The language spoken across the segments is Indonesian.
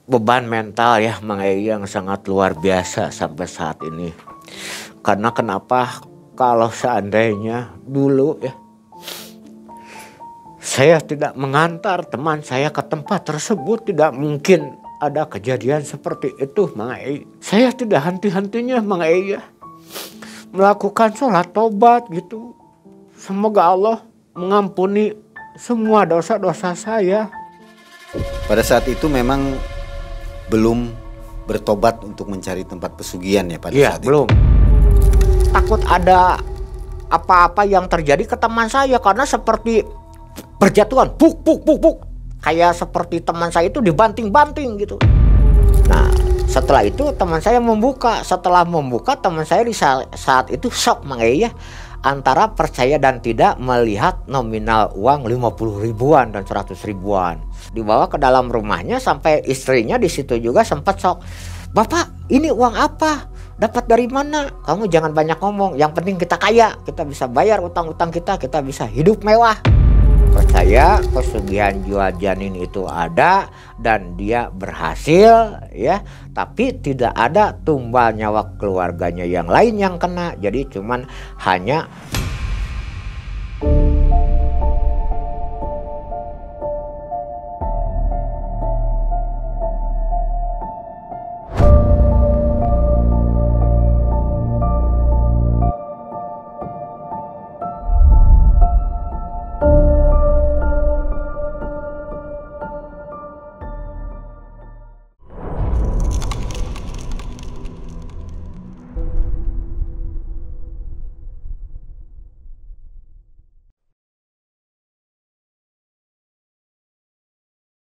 Beban mental ya Mang Ei yang sangat luar biasa sampai saat ini. Karena kenapa? Kalau seandainya dulu ya saya tidak mengantar teman saya ke tempat tersebut, tidak mungkin ada kejadian seperti itu Mang Ei. Saya tidak henti-hentinya Mang Ei ya melakukan sholat tobat gitu. Semoga Allah mengampuni semua dosa-dosa saya. Pada saat itu memang belum bertobat untuk mencari tempat pesugihan ya pada saat belum. itu? Takut ada apa-apa yang terjadi ke teman saya karena seperti berjatuhan, puk puk puk puk. Kayak seperti teman saya itu dibanting-banting gitu. Nah, setelah itu teman saya membuka. Setelah membuka, teman saya di saat itu shock Mang Ei ya. Antara percaya dan tidak melihat nominal uang 50 ribuan dan 100 ribuan. Dibawa ke dalam rumahnya sampai istrinya di situ juga sempat shock. Bapak, ini uang apa? Dapat dari mana? Kamu jangan banyak ngomong. Yang penting kita kaya, kita bisa bayar utang-utang kita bisa hidup mewah. Percaya pesugihan jual janin itu ada dan dia berhasil ya, tapi tidak ada tumbal nyawa keluarganya yang lain yang kena. Jadi cuman hanya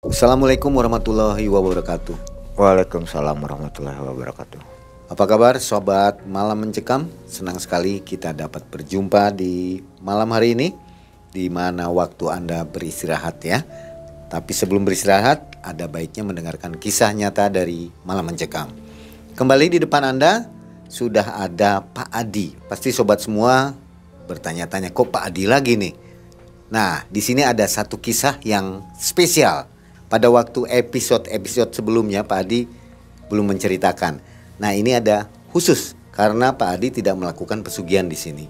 Assalamualaikum warahmatullahi wabarakatuh. Waalaikumsalam warahmatullahi wabarakatuh. Apa kabar sobat Malam Mencekam? Senang sekali kita dapat berjumpa di malam hari ini, di mana waktu Anda beristirahat ya. Tapi sebelum beristirahat, ada baiknya mendengarkan kisah nyata dari Malam Mencekam. Kembali di depan Anda sudah ada Pak Adi. Pasti sobat semua bertanya-tanya, kok Pak Adi lagi nih? Nah, di sini ada satu kisah yang spesial. Pada waktu episode sebelumnya Pak Adi belum menceritakan. Nah, ini ada khusus karena Pak Adi tidak melakukan pesugihan di sini.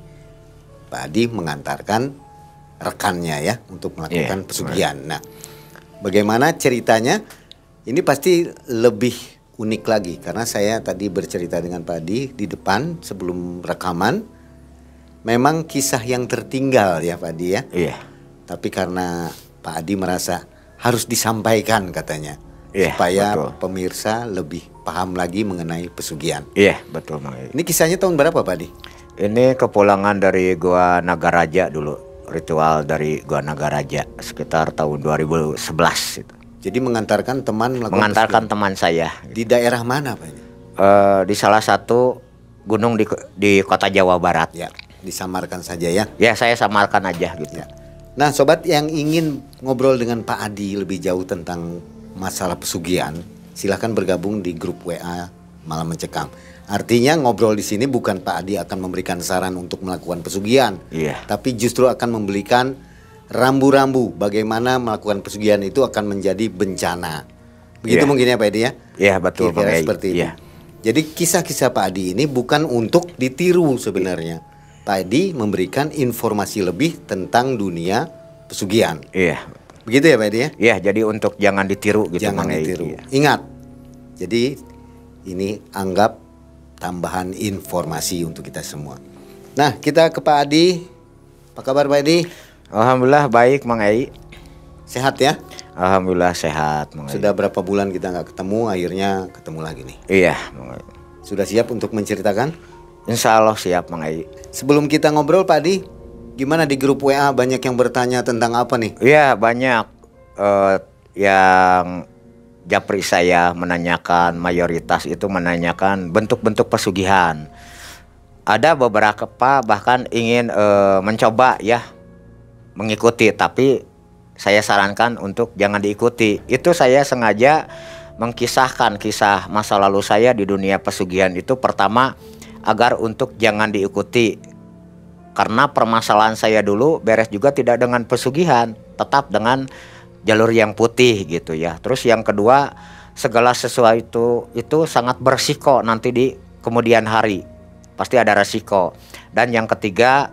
Pak Adi mengantarkan rekannya ya untuk melakukan pesugihan. Nah, bagaimana ceritanya? Ini pasti lebih unik lagi karena saya tadi bercerita dengan Pak Adi di depan sebelum rekaman. Memang kisah yang tertinggal ya Pak Adi ya. Iya. Tapi karena Pak Adi merasa harus disampaikan katanya, supaya betul. Pemirsa lebih paham lagi mengenai pesugihan. Iya, betul Mang Ei. Ini kisahnya tahun berapa Pak Adi? Ini kepulangan dari Gua Nagaraja dulu. Ritual dari Gua Nagaraja sekitar tahun 2011 itu. Jadi mengantarkan teman Mengantarkan teman saya. Di daerah mana Pak ini? Di salah satu gunung di kota Jawa Barat. Ya, disamarkan saja ya. Ya, saya samarkan aja gitu. Ya. Nah, sobat yang ingin ngobrol dengan Pak Adi lebih jauh tentang masalah pesugihan, silahkan bergabung di grup WA Malam Mencekam. Artinya ngobrol di sini bukan Pak Adi akan memberikan saran untuk melakukan pesugihan, tapi justru akan memberikan rambu-rambu bagaimana melakukan pesugihan itu akan menjadi bencana. Begitu mungkin ya Pak Adi ya? Iya, betul Pak Adi. Seperti itu. Jadi kisah-kisah Pak Adi ini bukan untuk ditiru sebenarnya. Pak Adi memberikan informasi lebih tentang dunia pesugihan. Iya. Begitu ya Pak Adi ya? Iya, jadi untuk jangan ditiru gitu. Jangan ditiru. Ingat, jadi ini anggap tambahan informasi untuk kita semua. Nah, kita ke Pak Adi. Apa kabar Pak Adi? Alhamdulillah baik Mang Ei. Sehat ya? Alhamdulillah sehat Mang Ei. Sudah berapa bulan kita nggak ketemu, akhirnya ketemu lagi nih. Iya Mang Ei. Sudah siap untuk menceritakan? Insya Allah siap Mang Ei. Sebelum kita ngobrol Pak Adi, gimana di grup WA banyak yang bertanya tentang apa nih? Iya banyak yang japri saya menanyakan, mayoritas itu menanyakan bentuk-bentuk pesugihan. Ada beberapa bahkan ingin mencoba ya mengikuti, tapi saya sarankan untuk jangan diikuti. Itu saya sengaja mengkisahkan kisah masa lalu saya di dunia pesugihan itu pertama agar untuk jangan diikuti. Karena permasalahan saya dulu beres juga tidak dengan pesugihan, tetap dengan jalur yang putih gitu ya. Terus yang kedua, segala sesuatu itu sangat berisiko nanti di kemudian hari. Pasti ada resiko. Dan yang ketiga,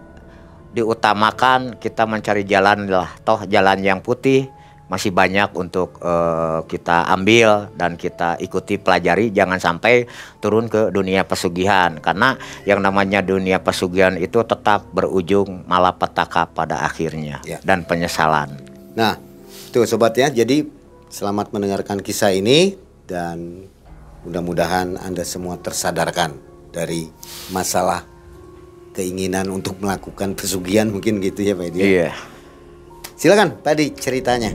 diutamakan kita mencari jalan lah. Toh jalan yang putih masih banyak untuk kita ambil dan kita ikuti pelajari. Jangan sampai turun ke dunia pesugihan, karena yang namanya dunia pesugihan itu tetap berujung malapetaka pada akhirnya dan penyesalan. Nah, tuh sobat ya, jadi selamat mendengarkan kisah ini dan mudah-mudahan Anda semua tersadarkan dari masalah keinginan untuk melakukan pesugihan, mungkin gitu ya Pak Edi. Iya. Silakan Pak Edi ceritanya.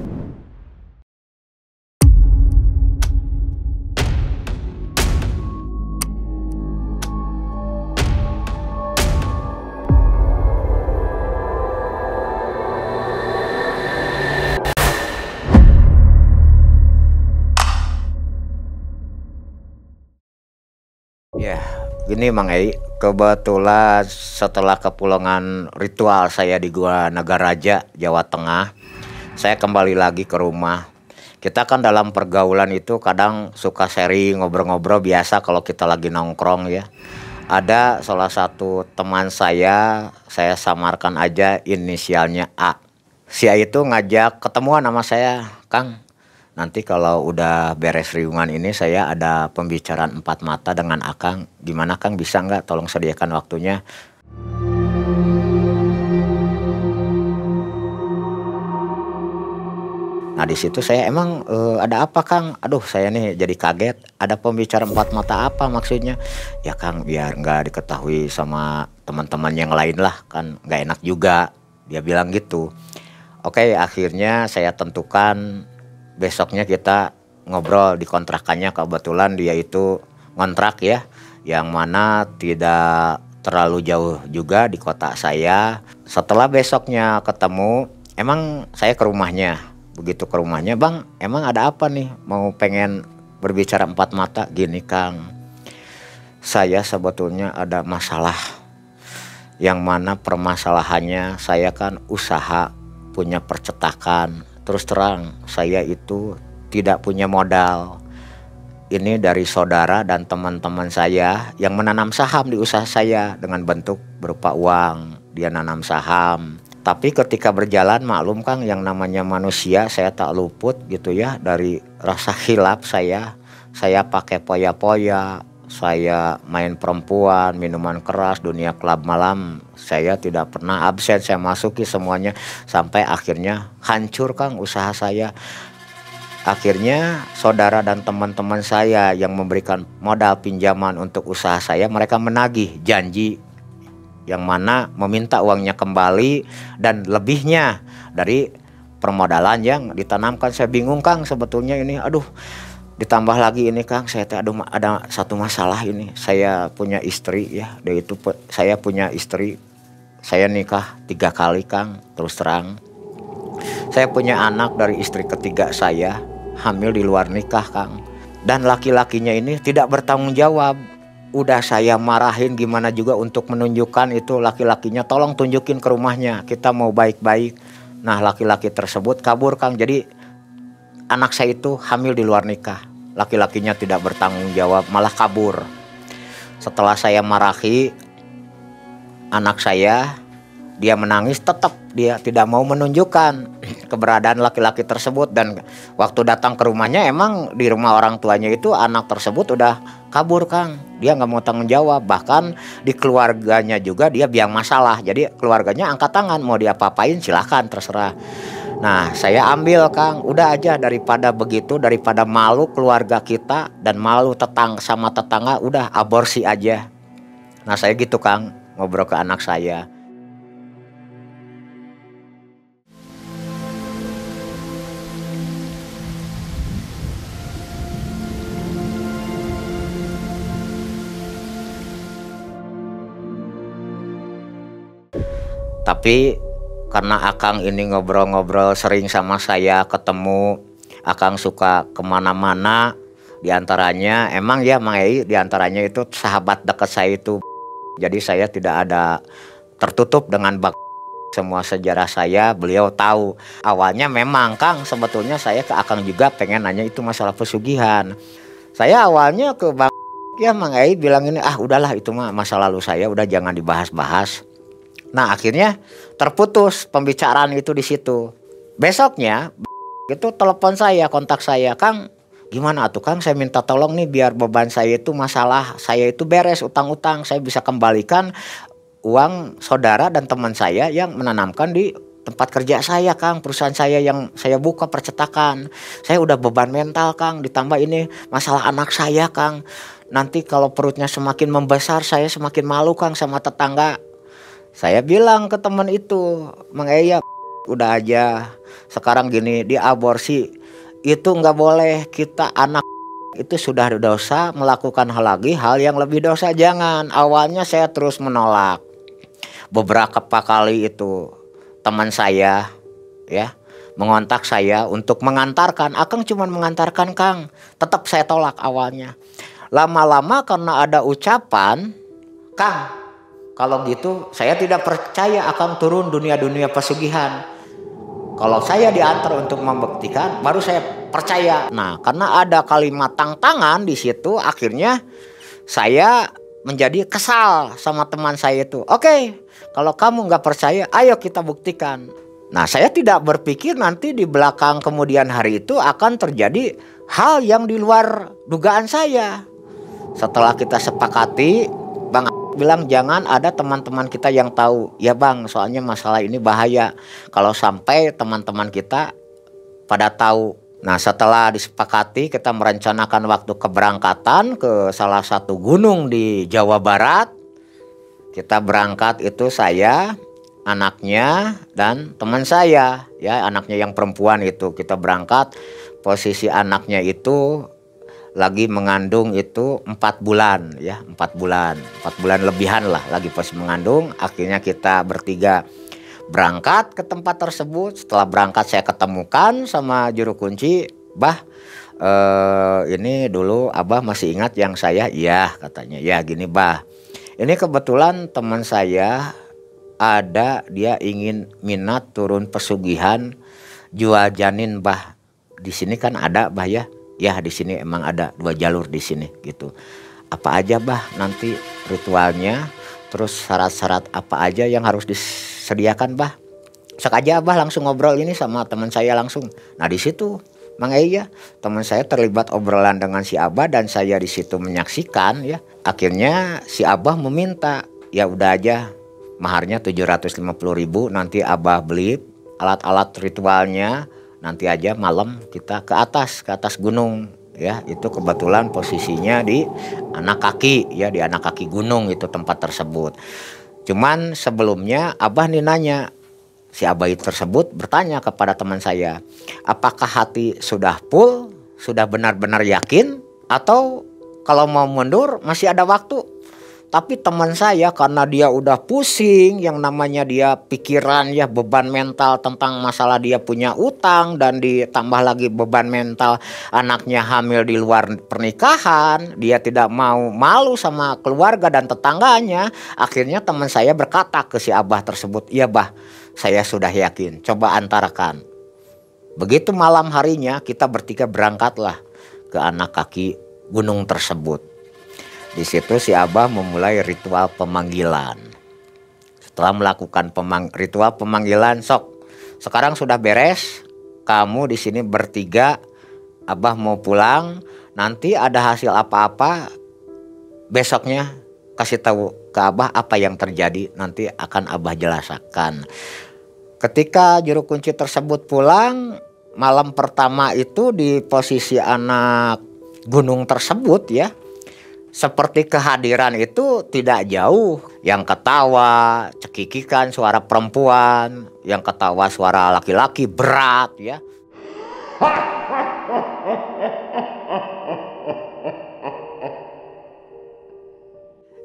Ya, gini Mang Ei, kebetulan setelah kepulangan ritual saya di Gua Nagaraja, Jawa Tengah, saya kembali lagi ke rumah. Kita kan dalam pergaulan itu kadang suka sharing, ngobrol-ngobrol biasa kalau kita lagi nongkrong ya. Ada salah satu teman saya samarkan aja inisialnya A. Si A itu ngajak ketemuan sama saya, Kang. Nanti kalau udah beres riungan ini saya ada pembicaraan empat mata dengan Akang. Gimana Kang, bisa nggak tolong sediakan waktunya? Nah di situ saya emang ada apa Kang? Aduh saya nih jadi kaget. Ada pembicaraan empat mata apa maksudnya? Ya Kang, biar nggak diketahui sama teman-teman yang lain lah, kan nggak enak juga. Dia bilang gitu. Oke, akhirnya saya tentukan besoknya kita ngobrol di kontrakannya. Kebetulan dia itu ngontrak ya, yang mana tidak terlalu jauh juga di kota saya. Setelah besoknya ketemu, emang saya ke rumahnya. Begitu ke rumahnya, Bang, emang ada apa nih? Mau pengen berbicara empat mata? Gini Kang, saya sebetulnya ada masalah. Yang mana permasalahannya, saya kan usaha, punya percetakan. Terus terang, saya itu tidak punya modal. Ini dari saudara dan teman-teman saya yang menanam saham di usaha saya dengan bentuk berupa uang. Dia nanam saham. Tapi ketika berjalan, maklum Kang, yang namanya manusia, saya tak luput gitu ya dari rasa khilaf saya. Saya pakai poya-poya, saya main perempuan, minuman keras, dunia klub malam. Saya tidak pernah absen, saya masuki semuanya. Sampai akhirnya hancur Kang usaha saya. Akhirnya saudara dan teman-teman saya yang memberikan modal pinjaman untuk usaha saya, mereka menagih janji yang mana meminta uangnya kembali dan lebihnya dari permodalan yang ditanamkan. Saya bingung Kang sebetulnya ini, aduh. Ditambah lagi ini Kang, saya ada satu masalah ini. Saya punya istri ya, saya punya istri. Saya nikah 3 kali Kang, terus terang. Saya punya anak dari istri ketiga saya, hamil di luar nikah Kang. Dan laki-lakinya ini tidak bertanggung jawab. Udah saya marahin gimana juga untuk menunjukkan itu laki-lakinya, tolong tunjukin ke rumahnya, kita mau baik-baik. Nah laki-laki tersebut kabur Kang, jadi anak saya itu hamil di luar nikah. Laki-lakinya tidak bertanggung jawab, malah kabur. Setelah saya marahi anak saya, dia menangis, tetap dia tidak mau menunjukkan keberadaan laki-laki tersebut. Dan waktu datang ke rumahnya, emang di rumah orang tuanya itu anak tersebut udah kabur Kang. Dia nggak mau tanggung jawab. Bahkan di keluarganya juga dia biang masalah. Jadi keluarganya angkat tangan, mau diapa-apain silahkan terserah. Nah saya ambil Kang, udah aja daripada begitu, daripada malu keluarga kita dan malu sama tetangga, udah aborsi aja. Nah saya gitu Kang, ngobrol ke anak saya. Tapi karena Akang ini ngobrol-ngobrol sering sama saya, ketemu, Akang suka kemana-mana. Diantaranya emang ya Mang Ei, diantaranya itu sahabat dekat saya itu. Jadi saya tidak ada tertutup dengan semua sejarah saya beliau tahu. Awalnya memang Kang, sebetulnya saya ke Akang juga pengen nanya itu masalah pesugihan. Saya awalnya ke Bang ya Mang Ei bilang ini, udahlah itu mah masa lalu saya, udah jangan dibahas-bahas. Nah akhirnya terputus pembicaraan itu di situ. Besoknya itu telepon saya, kontak saya, Kang gimana tuh Kang, saya minta tolong nih biar beban saya itu masalah saya itu beres, utang-utang saya bisa kembalikan uang saudara dan teman saya yang menanamkan di tempat kerja saya Kang, perusahaan saya yang saya buka percetakan. Saya udah beban mental Kang, ditambah ini masalah anak saya Kang. Nanti kalau perutnya semakin membesar saya semakin malu Kang sama tetangga. Saya bilang ke teman itu, Mang Eya udah aja sekarang gini, diaborsi itu nggak boleh, kita anak itu sudah dosa, melakukan hal yang lebih dosa jangan. Awalnya saya terus menolak. Beberapa kali itu teman saya ya mengontak saya untuk mengantarkan, Akang cuma mengantarkan Kang, tetap saya tolak awalnya. Lama-lama karena ada ucapan, Kang kalau gitu saya tidak percaya Akang turun dunia pesugihan. Kalau saya diantar untuk membuktikan baru saya percaya. Nah karena ada kalimat tantangan di situ, akhirnya saya menjadi kesal sama teman saya itu. Oke, kalau kamu nggak percaya, ayo kita buktikan. Nah saya tidak berpikir nanti di belakang kemudian hari itu akan terjadi hal yang di luar dugaan saya. Setelah kita sepakati, Bang bilang jangan ada teman-teman kita yang tahu. Ya Bang, soalnya masalah ini bahaya kalau sampai teman-teman kita pada tahu. Nah setelah disepakati, kita merencanakan waktu keberangkatan ke salah satu gunung di Jawa Barat. Kita berangkat itu saya, anaknya dan teman saya ya, anaknya yang perempuan itu. Kita berangkat, posisi anaknya itu lagi mengandung itu 4 bulan ya, 4 bulan lebihan lah lagi pas mengandung. Akhirnya kita bertiga berangkat ke tempat tersebut. Setelah berangkat saya ketemukan sama juru kunci, Bah ini dulu Abah masih ingat yang saya? Iya katanya. Ya gini Bah, ini kebetulan teman saya ada, dia ingin minat turun pesugihan jual janin Bah. Di sini kan ada Bah ya. Ya di sini emang ada 2 jalur di sini gitu. Apa aja Bah nanti ritualnya, terus syarat-syarat apa aja yang harus disediakan Bah? Sok aja Abah langsung ngobrol ini sama teman saya langsung. Nah di situ Mang Eya, teman saya terlibat obrolan dengan si Abah dan saya di situ menyaksikan ya. Akhirnya si Abah meminta, ya udah aja maharnya 750.000, nanti Abah beli alat-alat ritualnya, nanti aja malam kita ke atas gunung ya. Itu kebetulan posisinya di anak kaki ya, di anak kaki gunung itu tempat tersebut. Cuman sebelumnya Abah nih nanya, si Abah tersebut bertanya kepada teman saya, apakah hati sudah full, sudah benar-benar yakin, atau kalau mau mundur masih ada waktu? Tapi teman saya karena dia udah pusing, yang namanya dia pikiran ya, beban mental tentang masalah dia punya utang, dan ditambah lagi beban mental anaknya hamil di luar pernikahan, dia tidak mau malu sama keluarga dan tetangganya. Akhirnya teman saya berkata ke si Abah tersebut, iya Bah, saya sudah yakin, coba antarkan. Begitu malam harinya kita bertiga berangkatlah ke anak kaki gunung tersebut. Di situ si Abah memulai ritual pemanggilan. Setelah melakukan ritual pemanggilan, sok sekarang sudah beres, kamu di sini bertiga, Abah mau pulang, nanti ada hasil apa-apa besoknya kasih tahu ke Abah apa yang terjadi, nanti akan Abah jelaskan. Ketika juru kunci tersebut pulang, malam pertama itu di posisi anak gunung tersebut ya, seperti kehadiran itu tidak jauh. Yang ketawa cekikikan suara perempuan, yang ketawa suara laki-laki berat ya.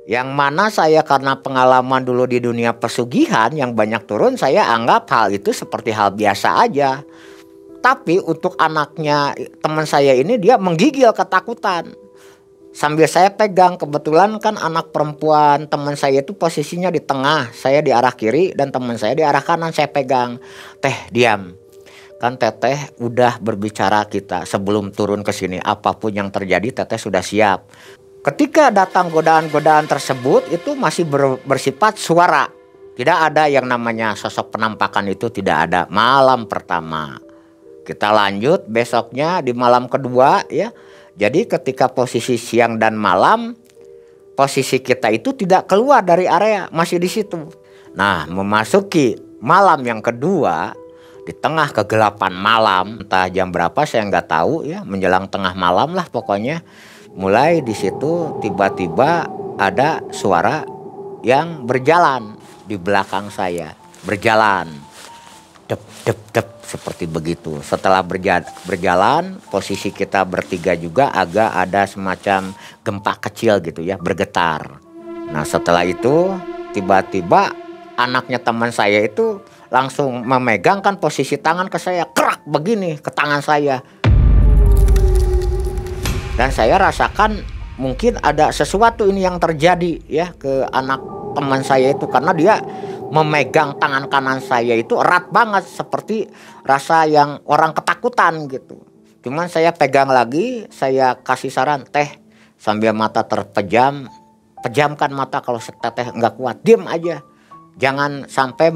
Yang mana saya karena pengalaman dulu di dunia pesugihan yang banyak turun, saya anggap hal itu seperti hal biasa aja. Tapi untuk anaknya teman saya ini, dia menggigil ketakutan. sambil saya pegang. Kebetulan kan anak perempuan teman saya itu posisinya di tengah, saya di arah kiri dan teman saya di arah kanan. Saya pegang, "Teh, diam. Kan teteh udah berbicara kita sebelum turun ke sini, apapun yang terjadi teteh sudah siap." Ketika datang godaan-godaan tersebut itu masih bersifat suara. Tidak ada yang namanya sosok penampakan, itu tidak ada. Malam pertama. Kita lanjut besoknya di malam kedua ya. Jadi ketika posisi siang dan malam, posisi kita itu tidak keluar dari area, masih di situ. Nah, memasuki malam yang kedua, di tengah kegelapan malam, entah jam berapa saya nggak tahu ya, menjelang tengah malam lah pokoknya. Mulai di situ tiba-tiba ada suara yang berjalan di belakang saya, berjalan, dep dep dep seperti begitu. Setelah berjalan, posisi kita bertiga juga agak ada semacam gempa kecil gitu ya, bergetar. Nah setelah itu tiba-tiba anaknya teman saya itu langsung memegangkan posisi tangan ke saya, kerak begini ke tangan saya. Dan saya rasakan mungkin ada sesuatu ini yang terjadi ya ke anak teman saya itu, karena dia memegang tangan kanan saya itu erat banget seperti rasa yang orang ketakutan gitu. Cuman saya pegang lagi, saya kasih saran, "Teh," sambil mata terpejam, "pejamkan mata kalau teteh nggak kuat, diam aja. Jangan sampai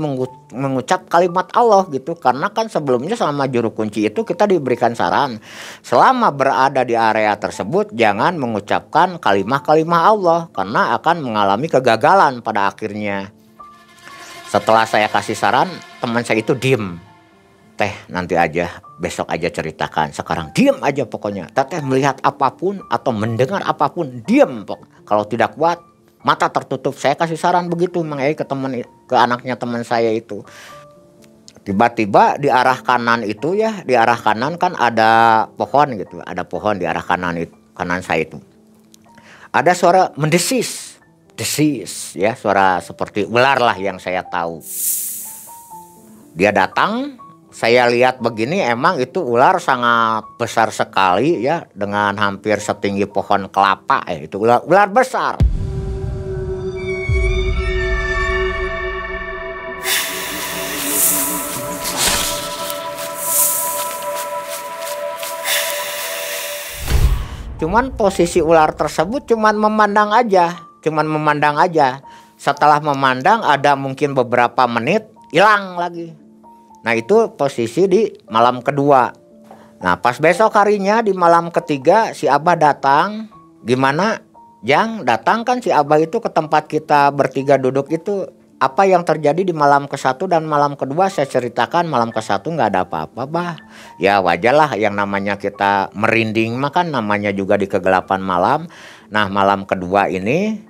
mengucap kalimat Allah gitu." Karena kan sebelumnya selama juru kunci itu kita diberikan saran, selama berada di area tersebut jangan mengucapkan kalimah-kalimah Allah, karena akan mengalami kegagalan pada akhirnya. Setelah saya kasih saran, teman saya itu diem. "Teh, nanti aja, besok aja ceritakan. Sekarang diem aja pokoknya. Teteh melihat apapun atau mendengar apapun, diem. Kalau tidak kuat, mata tertutup." Saya kasih saran begitu Mang Yai ke anaknya teman saya itu. Tiba-tiba di arah kanan itu ya, di arah kanan kan ada pohon gitu, ada pohon di arah kanan saya itu. Ada suara mendesis ya, suara seperti ular lah yang saya tahu. Dia datang, saya lihat begini, emang itu ular sangat besar sekali ya, dengan hampir setinggi pohon kelapa. Itu ular besar. Cuman posisi ular tersebut cuman memandang aja. Setelah memandang ada mungkin beberapa menit, hilang lagi. Nah itu posisi di malam kedua. Nah pas besok harinya di malam ketiga si Abah datang. "Gimana Jang, datang kan si Abah itu ke tempat kita bertiga duduk itu. Apa yang terjadi di malam ke-1 dan malam kedua?" Saya ceritakan. Malam ke-1 nggak ada apa-apa Bah. Ya wajar lah, yang namanya kita merinding makan namanya juga di kegelapan malam. Nah malam kedua ini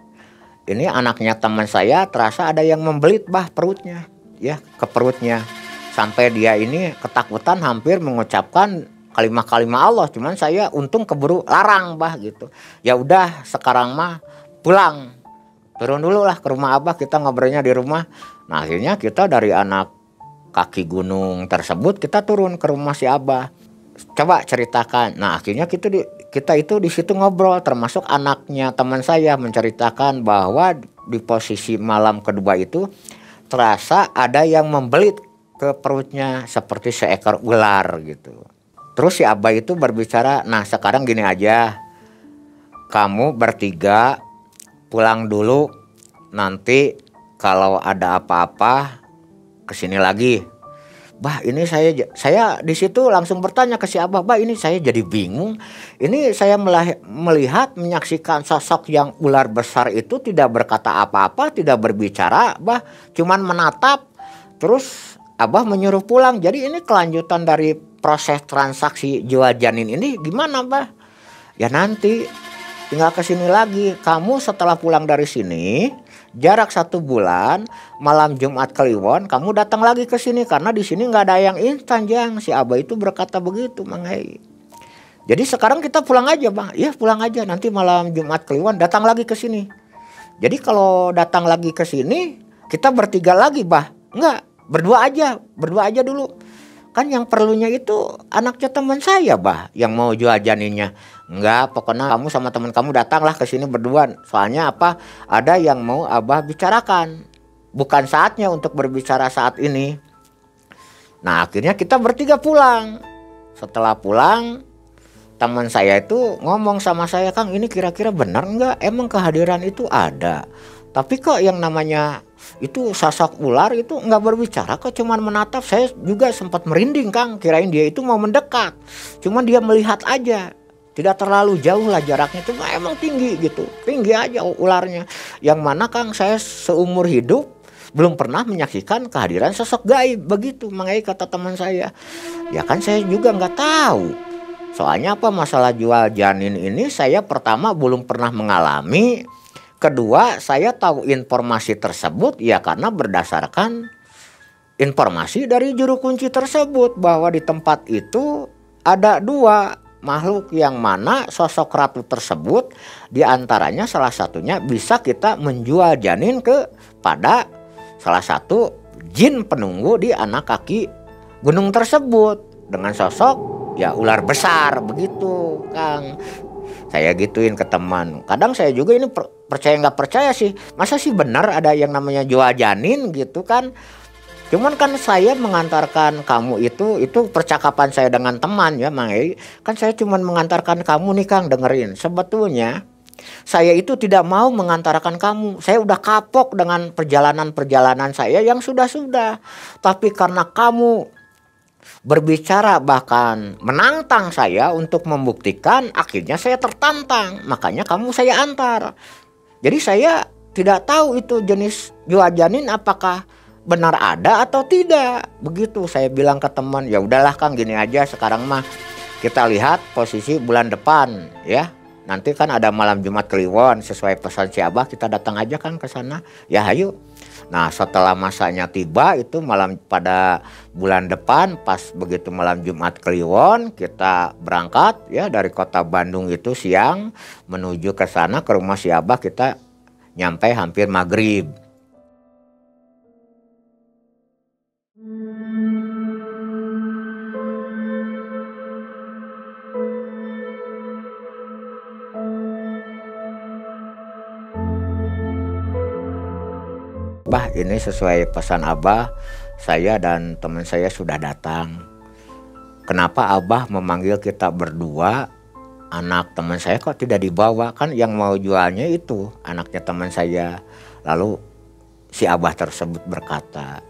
anaknya teman saya terasa ada yang membelit Bah perutnya ya, ke perutnya. Sampai dia ini ketakutan hampir mengucapkan kalimah-kalimah Allah. Cuman saya untung keburu larang Bah gitu. Ya udah sekarang mah pulang. Turun dulu lah ke rumah Abah, kita ngobrolnya di rumah. Nah akhirnya kita dari anak kaki gunung tersebut kita turun ke rumah si Abah. Coba ceritakan. Nah akhirnya kita itu di situ ngobrol, termasuk anaknya teman saya menceritakan bahwa di posisi malam kedua itu terasa ada yang membelit ke perutnya seperti seekor ular gitu. Terus si Abah itu berbicara, "Nah sekarang gini aja, kamu bertiga pulang dulu, nanti kalau ada apa-apa kesini lagi." Bah ini saya di situ langsung bertanya ke si Abah, "Bah ini saya jadi bingung. Ini saya melihat menyaksikan sosok yang ular besar itu tidak berkata apa-apa, tidak berbicara, Bah cuman menatap." Terus Abah menyuruh pulang. Jadi ini kelanjutan dari proses transaksi jual janin ini gimana Bah? "Ya nanti tinggal kesini lagi. Kamu setelah pulang dari sini, jarak 1 bulan, malam Jumat Kliwon kamu datang lagi ke sini, karena di sini nggak ada yang instan Jang." Si Abah itu berkata begitu Mang Yai. "Jadi sekarang kita pulang aja Bang." "Iya pulang aja, nanti malam Jumat Kliwon datang lagi ke sini." "Jadi kalau datang lagi ke sini kita bertiga lagi Bah?" "Enggak, berdua aja dulu. Kan yang perlunya itu anaknya teman saya, bah, yang mau jual janinnya. Enggak, pokoknya kamu sama teman kamu datanglah ke sini berdua. Soalnya apa? Ada yang mau abah bicarakan. Bukan saatnya untuk berbicara saat ini. Nah, akhirnya kita bertiga pulang. Setelah pulang, teman saya itu ngomong sama saya, Kang, ini kira-kira benar enggak? Emang kehadiran itu ada. Tapi kok yang namanya itu sosok ular itu nggak berbicara, kok cuman menatap. Saya juga sempat merinding, Kang, kirain dia itu mau mendekat, cuman dia melihat aja, tidak terlalu jauh lah jaraknya, cuma emang tinggi gitu, tinggi aja ularnya. Yang mana, Kang, saya seumur hidup belum pernah menyaksikan kehadiran sosok gaib begitu, makanya kata teman saya. Ya kan saya juga nggak tahu, soalnya apa, masalah jual janin ini saya pertama belum pernah mengalami. Kedua, saya tahu informasi tersebut ya karena berdasarkan informasi dari juru kunci tersebut, bahwa di tempat itu ada dua makhluk yang mana sosok ratu tersebut diantaranya salah satunya bisa kita menjual janin kepada salah satu jin penunggu di anak kaki gunung tersebut dengan sosok ya ular besar begitu, Kang. Saya gituin ke teman. Kadang saya juga ini percaya nggak percaya sih. Masa sih benar ada yang namanya jual janin gitu kan. Cuman kan saya mengantarkan kamu itu percakapan saya dengan teman ya, Mang Ei. Kan saya cuman mengantarkan kamu nih, Kang, dengerin. Sebetulnya saya itu tidak mau mengantarkan kamu. Saya udah kapok dengan perjalanan-perjalanan saya yang sudah-sudah. Tapi karena kamu berbicara bahkan menantang saya untuk membuktikan, akhirnya saya tertantang, makanya kamu saya antar. Jadi saya tidak tahu itu jenis jual janin apakah benar ada atau tidak. Begitu saya bilang ke teman, ya udahlah, Kang, gini aja sekarang mah kita lihat posisi bulan depan ya. Nanti kan ada malam Jumat Kliwon sesuai pesan si Abah, kita datang aja kan ke sana. Ya ayo. Nah, setelah masanya tiba itu malam pada bulan depan, pas begitu malam Jumat Kliwon kita berangkat ya dari kota Bandung itu siang menuju ke sana ke rumah si Abah, kita nyampe hampir maghrib. Bah, ini sesuai pesan Abah, saya dan teman saya sudah datang. Kenapa Abah memanggil kita berdua? Anak teman saya kok tidak dibawa? Kan yang mau jualnya itu anaknya teman saya. Lalu si Abah tersebut berkata,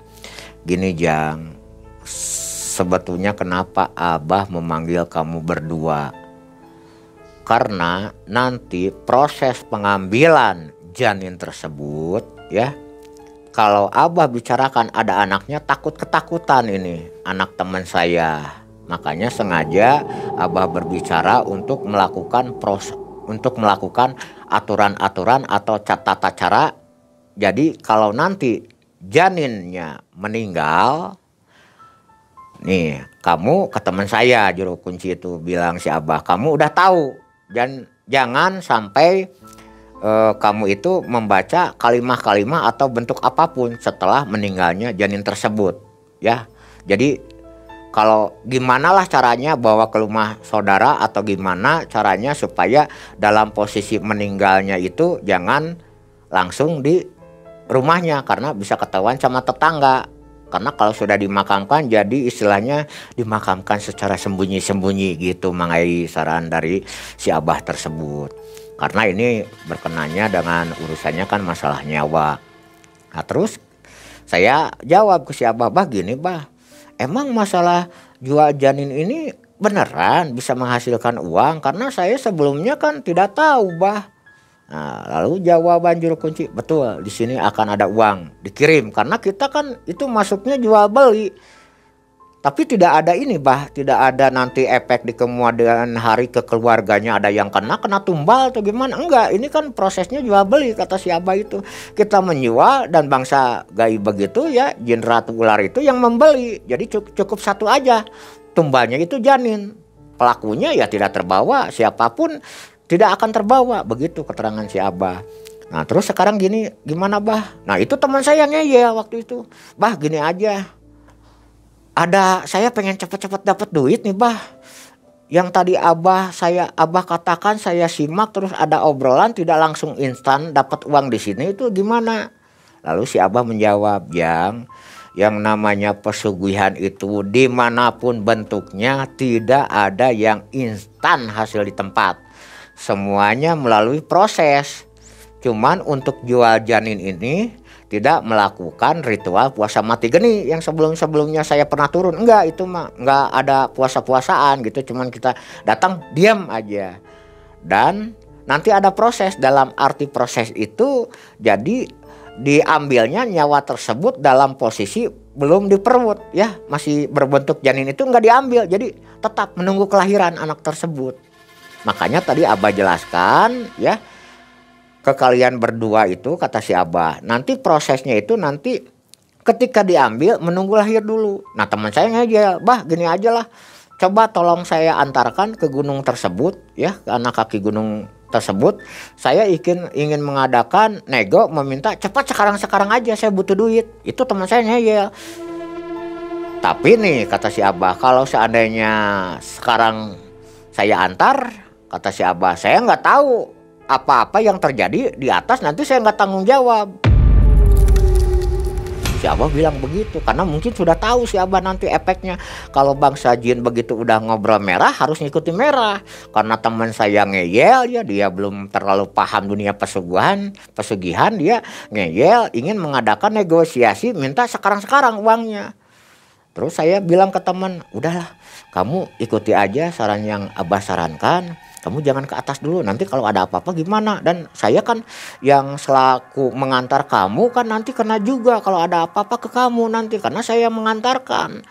gini, Jang, sebetulnya kenapa Abah memanggil kamu berdua? Karena nanti proses pengambilan janin tersebut ya, kalau Abah bicarakan ada anaknya takut ketakutan ini anak teman saya. Makanya sengaja Abah berbicara untuk melakukan aturan-aturan atau tata cara. Jadi kalau nanti janinnya meninggal, nih kamu ke teman saya juru kunci itu bilang si Abah, kamu udah tahu dan jangan sampai kamu itu membaca kalimah-kalimah atau bentuk apapun setelah meninggalnya janin tersebut ya. Jadi kalau gimana lah caranya bawa ke rumah saudara atau gimana caranya supaya dalam posisi meninggalnya itu jangan langsung di rumahnya karena bisa ketahuan sama tetangga. Karena kalau sudah dimakamkan jadi istilahnya dimakamkan secara sembunyi-sembunyi gitu, Mangai saran dari si Abah tersebut. Karena ini berkenanya dengan urusannya kan masalah nyawa. Nah terus saya jawab ke si Abah, bah gini, bah, emang masalah jual janin ini beneran bisa menghasilkan uang? Karena saya sebelumnya kan tidak tahu, bah. Nah, lalu jawaban juru kunci, betul, di sini akan ada uang dikirim karena kita kan itu masuknya jual beli. Tapi tidak ada ini, bah, tidak ada nanti efek di kemudian hari ke keluarganya ada yang kena tumbal atau gimana. Enggak, ini kan prosesnya jual beli kata si Abah itu. Kita menjual dan bangsa gaib begitu ya, jin ratu ular itu yang membeli. Jadi cukup satu aja, tumbalnya itu janin. Pelakunya ya tidak terbawa, siapapun tidak akan terbawa, begitu keterangan si Abah. Nah terus sekarang gini, gimana, bah? Nah itu teman saya ngeyel waktu itu, bah gini aja. Saya pengen cepet-cepet dapat duit nih bah. Yang tadi abah katakan saya simak terus ada obrolan tidak langsung instan dapat uang di sini itu gimana? Lalu si abah menjawab, yang namanya pesugihan itu dimanapun bentuknya tidak ada yang instan hasil di tempat. Semuanya melalui proses. Cuman untuk jual janin ini tidak melakukan ritual puasa mati geni yang sebelumnya saya pernah turun. Enggak, itu mah enggak ada puasa-puasaan gitu, cuman kita datang diam aja. Dan nanti ada proses, dalam arti proses itu jadi diambilnya nyawa tersebut dalam posisi belum diperut ya, masih berbentuk janin itu enggak diambil, jadi tetap menunggu kelahiran anak tersebut. Makanya tadi Abah jelaskan ya, ke kalian berdua itu kata si Abah, nanti prosesnya itu nanti ketika diambil menunggu lahir dulu. Nah teman saya ngejel, bah gini aja lah, coba tolong saya antarkan ke gunung tersebut ya, ke anak kaki gunung tersebut. Saya ingin mengadakan nego, meminta cepat sekarang aja, saya butuh duit. Itu teman saya ngejel. Tapi nih kata si Abah, kalau seandainya sekarang saya antar, kata si Abah, saya nggak tahu apa-apa yang terjadi di atas, nanti saya nggak tanggung jawab. Si Abah bilang begitu karena mungkin sudah tahu si Abah nanti efeknya kalau bangsa jin begitu udah ngobrol merah harus ngikuti merah. Karena teman saya ngeyel ya, dia belum terlalu paham dunia pesugihan, dia ngeyel ingin mengadakan negosiasi minta sekarang uangnya. Terus saya bilang ke teman, udahlah kamu ikuti aja saran yang Abah sarankan. Kamu jangan ke atas dulu, nanti kalau ada apa-apa gimana. Dan saya kan yang selaku mengantar kamu kan nanti kena juga kalau ada apa-apa ke kamu nanti. Karena saya mengantarkan.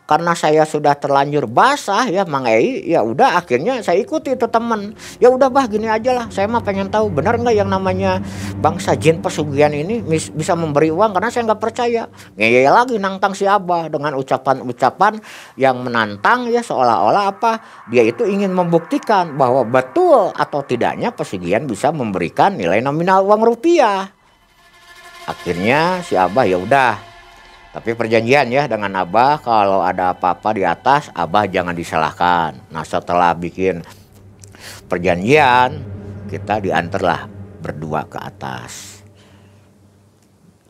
Karena saya sudah terlanjur basah ya Mang Ei, ya udah akhirnya saya ikuti itu teman. Ya udah bah gini aja lah, saya mah pengen tahu benar nggak yang namanya bangsa jin pesugihan ini bisa memberi uang, karena saya nggak percaya. Ngeyel lagi nantang si Abah dengan ucapan-ucapan yang menantang ya, seolah-olah apa dia itu ingin membuktikan bahwa betul atau tidaknya pesugihan bisa memberikan nilai nominal uang rupiah. Akhirnya si Abah ya udah. Tapi perjanjian ya dengan Abah, kalau ada apa-apa di atas Abah jangan disalahkan. Nah setelah bikin perjanjian, kita diantarlah berdua ke atas.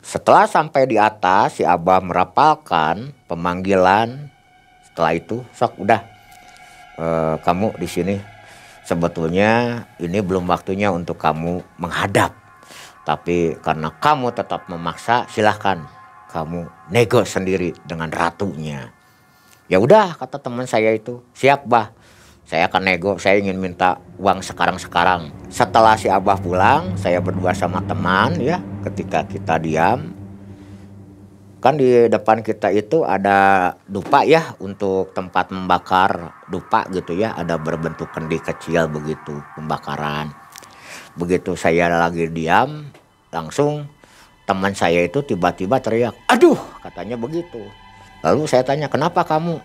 Setelah sampai di atas, si Abah merapalkan pemanggilan. Setelah itu sok udah, kamu di sini. Sebetulnya ini belum waktunya untuk kamu menghadap. Tapi karena kamu tetap memaksa, silahkan kamu nego sendiri dengan ratunya. Ya udah kata teman saya itu, siap bah, saya akan nego, saya ingin minta uang sekarang. Setelah si Abah pulang, saya berdua sama teman ya, ketika kita diam, kan di depan kita itu ada dupa ya, untuk tempat membakar dupa gitu ya, ada berbentuk kendi kecil begitu pembakaran. Begitu saya lagi diam, langsung teman saya itu tiba-tiba teriak, aduh katanya begitu. Lalu saya tanya, kenapa kamu?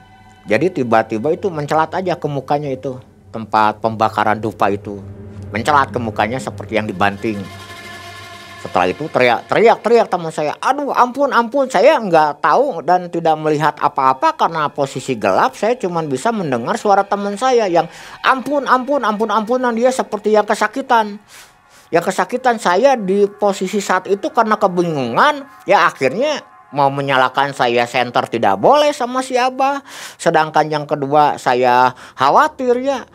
Jadi tiba-tiba itu mencelat aja ke mukanya itu, tempat pembakaran dupa itu. Mencelat ke mukanya seperti yang dibanting. Setelah itu teriak teman saya, aduh ampun, saya nggak tahu dan tidak melihat apa-apa karena posisi gelap. Saya cuma bisa mendengar suara teman saya yang ampunan, dia seperti yang kesakitan. Yang kesakitan, saya di posisi saat itu karena kebingungan ya, akhirnya mau menyalahkan saya senter tidak boleh sama si Abah. Sedangkan yang kedua saya khawatir ya,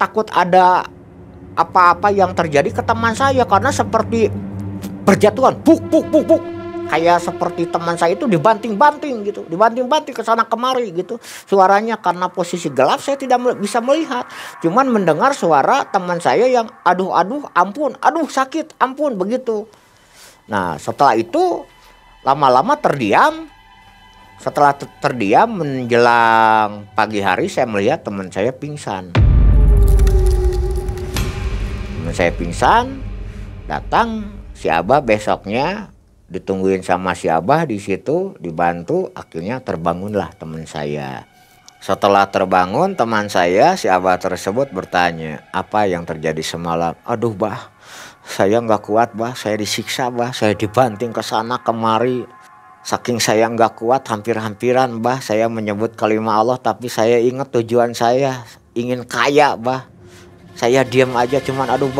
takut ada apa-apa yang terjadi ke teman saya karena seperti berjatuhan buk. Kayak seperti teman saya itu dibanting-banting gitu, dibanting ke sana kemari gitu. Suaranya karena posisi gelap saya tidak bisa melihat, cuman mendengar suara teman saya yang aduh ampun, aduh sakit, ampun begitu. Nah setelah itu lama-lama terdiam. Setelah terdiam menjelang pagi hari, saya melihat teman saya pingsan. Teman saya pingsan, datang si Abah besoknya. Ditungguin sama si Abah di situ, dibantu, akhirnya terbangunlah teman saya. Setelah terbangun teman saya, si Abah tersebut bertanya, apa yang terjadi semalam? Aduh bah, saya nggak kuat bah, saya disiksa bah, saya dibanting ke sana kemari. Saking saya nggak kuat, hampir-hampiran bah saya menyebut kalimat Allah, tapi saya ingat tujuan saya ingin kaya bah. Saya diam aja cuman aduh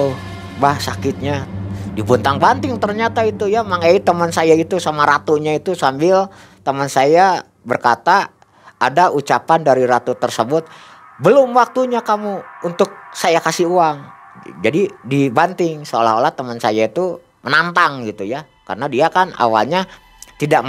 bah sakitnya. Dibuntang-banting ternyata itu ya Mang Ei teman saya itu sama ratunya itu, sambil teman saya berkata ada ucapan dari ratu tersebut, belum waktunya kamu untuk saya kasih uang. Jadi dibanting seolah-olah teman saya itu menantang gitu ya, karena dia kan awalnya tidak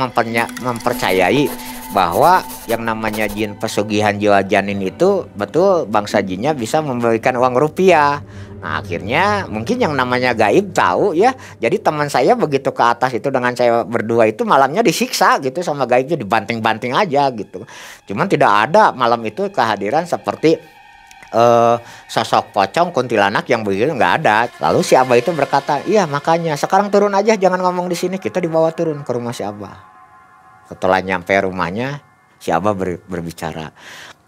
mempercayai bahwa yang namanya jin pesugihan jiwa janin itu betul bangsa jinnya bisa memberikan uang rupiah. Nah akhirnya mungkin yang namanya gaib tahu ya. Jadi teman saya begitu ke atas itu dengan saya berdua itu malamnya disiksa gitu sama gaibnya, dibanting-banting aja gitu. Cuman tidak ada malam itu kehadiran seperti sosok pocong kuntilanak yang begitu, nggak ada. Lalu si Abah itu berkata, iya makanya sekarang turun aja, jangan ngomong di sini. Kita dibawa turun ke rumah si Abah. Setelah nyampe rumahnya, si Abah berbicara,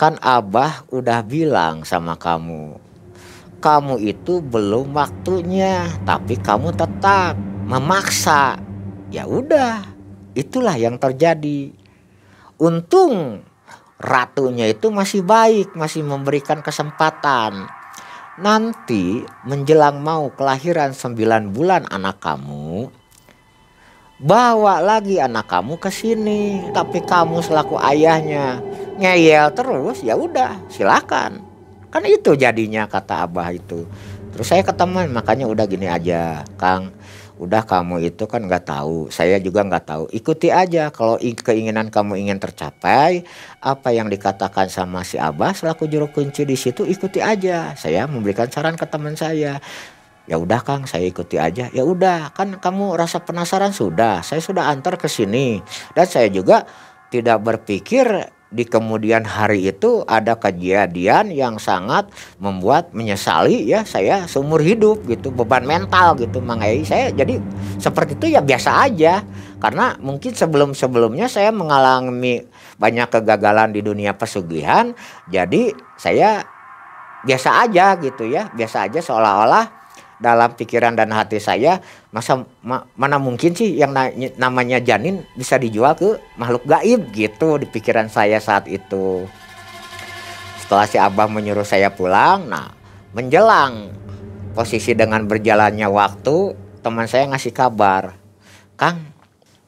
kan Abah udah bilang sama kamu, kamu itu belum waktunya, tapi kamu tetap memaksa. Ya udah, itulah yang terjadi. Untung ratunya itu masih baik, masih memberikan kesempatan. Nanti menjelang mau kelahiran 9 bulan anak kamu, bawa lagi anak kamu ke sini. Tapi kamu selaku ayahnya ngeyel terus, ya udah silakan. Kan itu jadinya kata Abah itu. Terus saya ke teman, makanya udah gini aja Kang, udah kamu itu kan nggak tahu, saya juga nggak tahu, ikuti aja. Kalau keinginan kamu ingin tercapai, apa yang dikatakan sama si Abah selaku juru kunci di situ, ikuti aja. Saya memberikan saran ke teman saya, ya udah Kang saya ikuti aja. Ya udah, kan kamu rasa penasaran sudah, saya sudah antar ke sini. Dan saya juga tidak berpikir di kemudian hari itu ada kejadian yang sangat membuat menyesali ya saya seumur hidup gitu, beban mental gitu Mang Ei. Saya jadi seperti itu ya biasa aja, karena mungkin sebelum-sebelumnya saya mengalami banyak kegagalan di dunia pesugihan. Jadi saya biasa aja gitu ya, biasa aja, seolah-olah dalam pikiran dan hati saya mana mungkin sih yang namanya janin bisa dijual ke makhluk gaib gitu di pikiran saya saat itu. Setelah si Abah menyuruh saya pulang, nah menjelang posisi dengan berjalannya waktu, teman saya ngasih kabar, Kang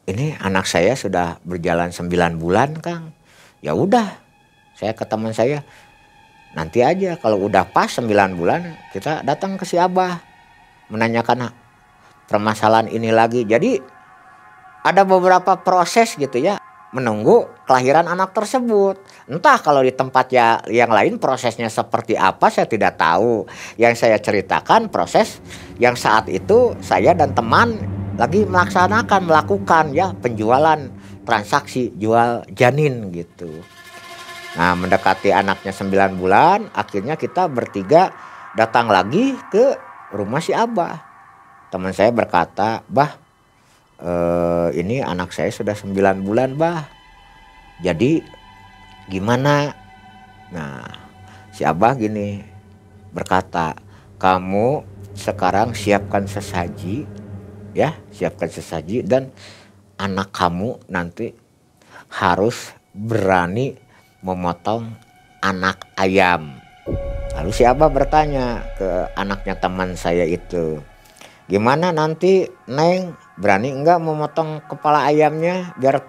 ini anak saya sudah berjalan 9 bulan Kang. Ya udah, saya ke teman saya, nanti aja kalau udah pas 9 bulan kita datang ke si Abah menanyakan permasalahan ini lagi. Jadi ada beberapa proses gitu ya menunggu kelahiran anak tersebut. Entah kalau di tempat ya yang lain prosesnya seperti apa saya tidak tahu. Yang saya ceritakan proses yang saat itu saya dan teman lagi melakukan ya penjualan transaksi jual janin gitu. Nah mendekati anaknya 9 bulan, akhirnya kita bertiga datang lagi ke rumah si Abah. Teman saya berkata, Bah ini anak saya sudah 9 bulan Bah, jadi gimana? Nah si Abah gini berkata, kamu sekarang siapkan sesaji ya, siapkan sesaji, dan anak kamu nanti harus berani memotong anak ayam. Lalu si Abah bertanya ke anaknya teman saya itu, gimana nanti Neng, berani enggak memotong kepala ayamnya biar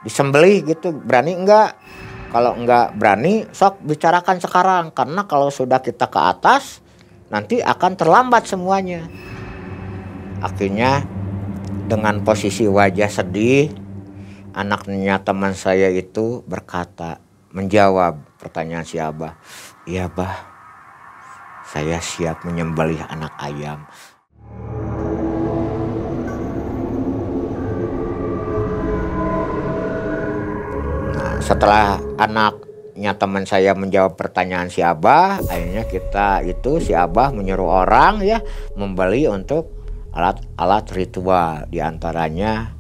disembelih gitu, berani enggak? Kalau enggak berani sok bicarakan sekarang, karena kalau sudah kita ke atas nanti akan terlambat semuanya. Akhirnya dengan posisi wajah sedih, anaknya teman saya itu berkata, menjawab pertanyaan si Abah, iya Bah, saya siap menyembelih anak ayam. Nah, setelah anaknya teman saya menjawab pertanyaan si Abah, akhirnya si Abah menyuruh orang ya membeli untuk alat-alat ritual. Di antaranya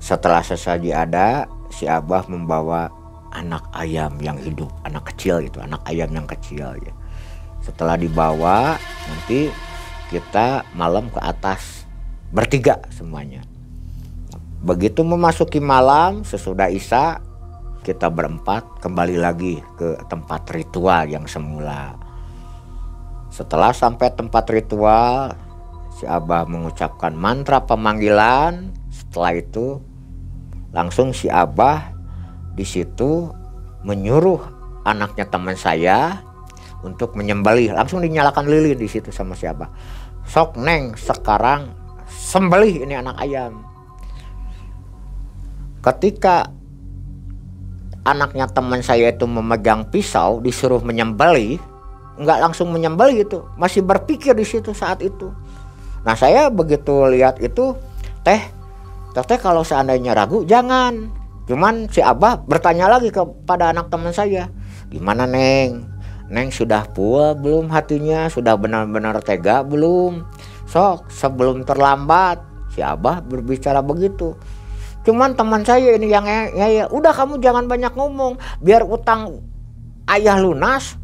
setelah sesaji ada, si Abah membawa anak ayam yang hidup, anak kecil itu, anak ayam yang kecil ya. Setelah dibawa, nanti kita malam ke atas bertiga semuanya. Begitu memasuki malam sesudah Isya, kita berempat kembali lagi ke tempat ritual yang semula. Setelah sampai tempat ritual, si Abah mengucapkan mantra pemanggilan. Setelah itu langsung si Abah di situ menyuruh anaknya teman saya untuk menyembelih. Langsung dinyalakan lilin di situ sama si Abah. Sok neng, sekarang sembelih ini anak ayam. Ketika anaknya teman saya itu memegang pisau disuruh menyembelih, nggak langsung menyembelih itu, masih berpikir di situ saat itu. Nah saya begitu lihat itu, teh kalau seandainya ragu jangan. Cuman si Abah bertanya lagi kepada anak teman saya, gimana neng? Neng sudah puas belum hatinya? Sudah benar-benar tega belum? Sok sebelum terlambat. Si Abah berbicara begitu. Cuman teman saya ini yang ya udah kamu jangan banyak ngomong, biar utang ayah lunas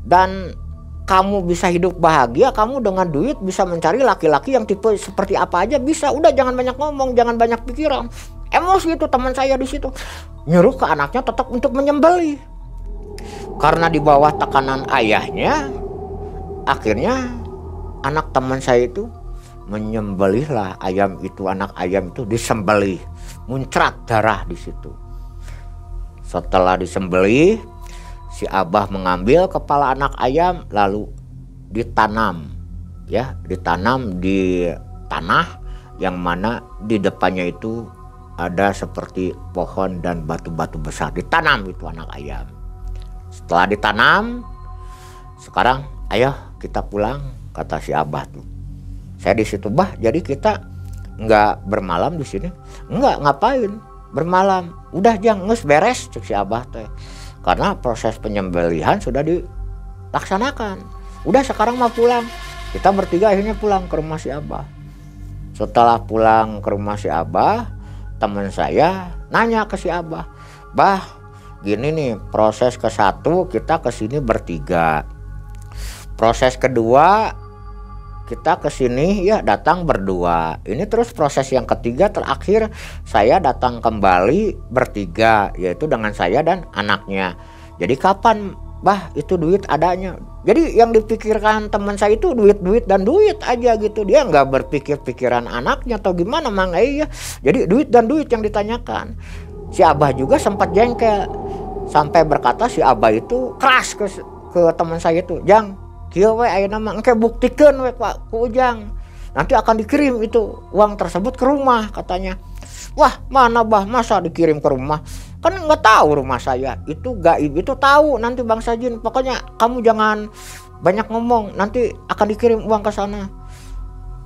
dan kamu bisa hidup bahagia. Kamu dengan duit bisa mencari laki-laki yang tipe seperti apa aja bisa. Udah jangan banyak ngomong, jangan banyak pikiran. Emosi itu teman saya di situ. Nyuruh ke anaknya tetap untuk menyembelih. Karena di bawah tekanan ayahnya, akhirnya anak teman saya itu menyembelihlah ayam itu. Anak ayam itu disembelih, muncrat darah di situ. Setelah disembelih, si Abah mengambil kepala anak ayam lalu ditanam, ya, ditanam di tanah yang mana di depannya itu ada seperti pohon dan batu-batu besar. Ditanam itu anak ayam. Setelah ditanam, sekarang ayo kita pulang, kata si Abah tuh. Saya di situ, Bah, jadi kita nggak bermalam di sini? Nggak, ngapain bermalam? Udah jang, nges beres, cek si Abah teh. Karena proses penyembelihan sudah dilaksanakan. Udah sekarang mau pulang. Kita bertiga akhirnya pulang ke rumah si Abah. Setelah pulang ke rumah si Abah, teman saya nanya ke si Abah, Bah, gini nih, proses ke-1 kita kesini bertiga. Proses kedua kita kesini ya datang berdua. Ini terus proses yang ketiga terakhir saya datang kembali bertiga, yaitu dengan saya dan anaknya. Jadi kapan, Bah, itu duit adanya? Jadi yang dipikirkan teman saya itu duit dan duit aja gitu. Dia nggak berpikir pikiran anaknya atau gimana, Mang. Iya. Jadi duit dan duit yang ditanyakan. Si Abah juga sempat jengkel sampai berkata si Abah itu keras ke teman saya itu, Jang, kieu we ayeuna mah engke buktikeun we Pak ku Ujang. Nanti akan dikirim itu uang tersebut ke rumah katanya. Wah, mana Bah, masa dikirim ke rumah? Kan nggak tahu rumah saya. Itu gaib, itu tahu nanti Bang Sajin. Pokoknya kamu jangan banyak ngomong, nanti akan dikirim uang ke sana.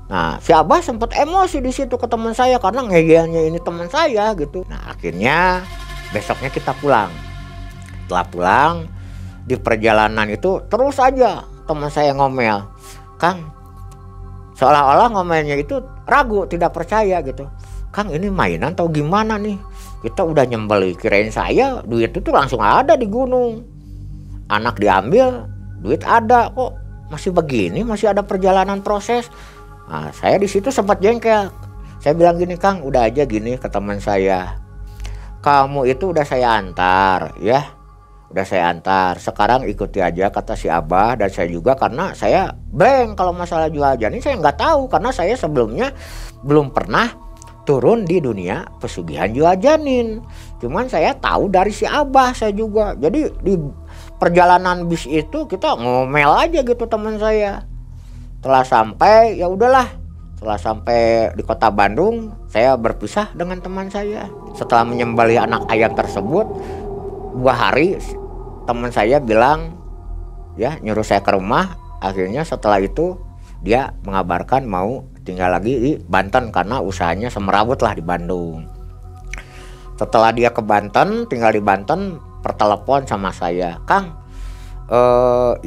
Nah, si Abah sempat emosi di situ ke teman saya karena ngeyelnya ini teman saya gitu. Nah, akhirnya besoknya kita pulang. Setelah pulang, di perjalanan itu terus aja teman saya ngomel, Kang, seolah-olah ngomelnya itu ragu, tidak percaya gitu. Kang, ini mainan atau gimana nih? Kita udah nyembelih, kirain saya duit itu langsung ada di gunung. Anak diambil, duit ada kok. Masih begini, masih ada perjalanan proses. Nah, saya di situ sempat jengkel. Saya bilang gini, Kang, udah aja gini ke teman saya. Kamu itu udah saya antar, ya. Udah saya antar, sekarang ikuti aja kata si Abah dan saya juga, karena saya blank kalau masalah jual janin. Saya nggak tahu karena saya sebelumnya belum pernah turun di dunia pesugihan jual janin. Cuman saya tahu dari si Abah saya juga. Jadi di perjalanan bis itu kita ngomel aja gitu teman saya. Setelah sampai ya udahlah. Setelah sampai di kota Bandung, saya berpisah dengan teman saya. Setelah menyembelih anak ayam tersebut 2 hari, teman saya bilang ya nyuruh saya ke rumah. Akhirnya setelah itu dia mengabarkan mau tinggal lagi di Banten karena usahanya semerawut lah di Bandung. Setelah dia ke Banten, tinggal di Banten, pertelepon sama saya, Kang,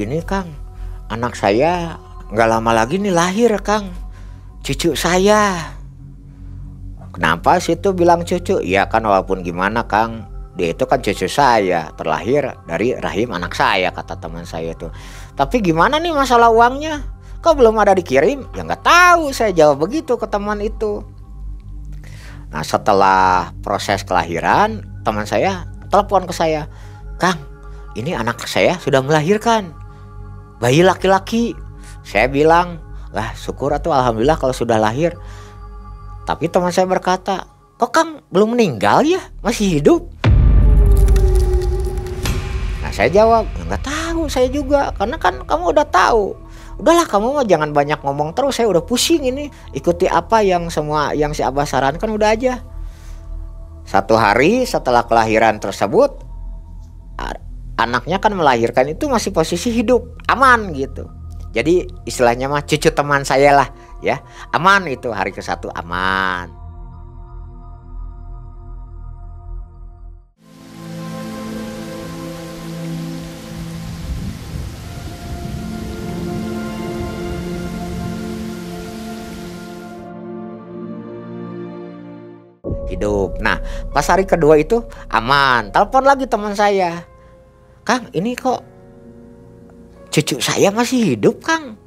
ini Kang, anak saya nggak lama lagi nih lahir Kang, cucu saya. Kenapa sih tuh bilang cucu? Ya kan walaupun gimana Kang, dia itu kan cucu saya, terlahir dari rahim anak saya, kata teman saya itu. Tapi gimana nih masalah uangnya? Kok belum ada dikirim? Ya nggak tahu, saya jawab begitu ke teman itu. Nah setelah proses kelahiran, teman saya telepon ke saya, "Kang, ini anak saya sudah melahirkan bayi laki-laki." Saya bilang, "Lah syukur atuh, alhamdulillah kalau sudah lahir." Tapi teman saya berkata, "Kok Kang belum meninggal ya? Masih hidup?" Nah saya jawab, "Ya, nggak tahu saya juga, karena kan kamu udah tahu. Udahlah kamu mah jangan banyak ngomong terus, saya udah pusing ini. Ikuti apa yang semua yang si Abah sarankan udah aja." 1 hari setelah kelahiran tersebut, anaknya kan melahirkan itu masih posisi hidup, aman gitu. Jadi istilahnya mah cucu teman saya lah ya, aman itu hari ke-1 aman. Hidup. Nah, pas hari kedua itu aman. Telepon lagi teman saya, "Kang, ini kok cucu saya masih hidup, Kang?"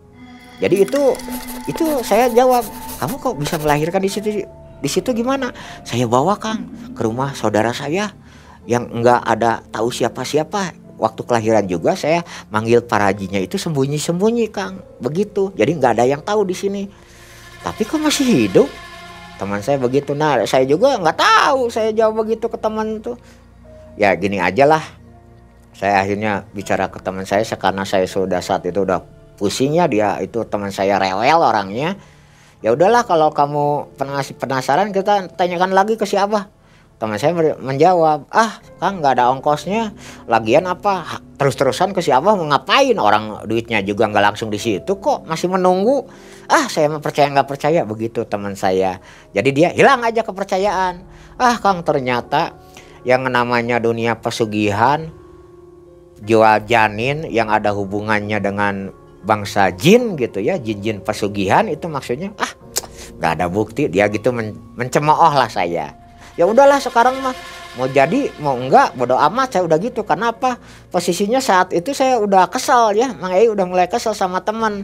Jadi itu saya jawab, "Kamu kok bisa melahirkan di situ? Di situ gimana?" "Saya bawa, Kang, ke rumah saudara saya yang enggak ada tahu siapa-siapa. Waktu kelahiran juga saya manggil para hajinya itu sembunyi-sembunyi, Kang. Begitu. Jadi enggak ada yang tahu di sini. Tapi kok masih hidup?" Teman saya begitu. Nah saya juga nggak tahu, saya jawab begitu ke teman tuh. Ya gini aja lah, saya akhirnya bicara ke teman saya karena saya sudah saat itu udah pusingnya, dia itu teman saya rewel orangnya. "Ya udahlah kalau kamu penasaran kita tanyakan lagi ke si Abah." Teman saya menjawab, "Ah Kang, nggak ada ongkosnya, lagian apa terus-terusan ke si Abah mau ngapain, orang duitnya juga nggak langsung di situ kok, masih menunggu. Ah saya mah percaya nggak percaya," begitu teman saya. Jadi dia hilang aja kepercayaan. Ah Kang, ternyata yang namanya dunia pesugihan, jual janin yang ada hubungannya dengan bangsa jin gitu ya, jin-jin pesugihan itu maksudnya nggak ada bukti. Dia gitu mencemooh lah saya. Ya udahlah sekarang mah mau jadi mau enggak bodo amat, saya udah gitu. Karena apa? Posisinya saat itu saya udah kesel ya, Mang Ei udah mulai kesel sama teman.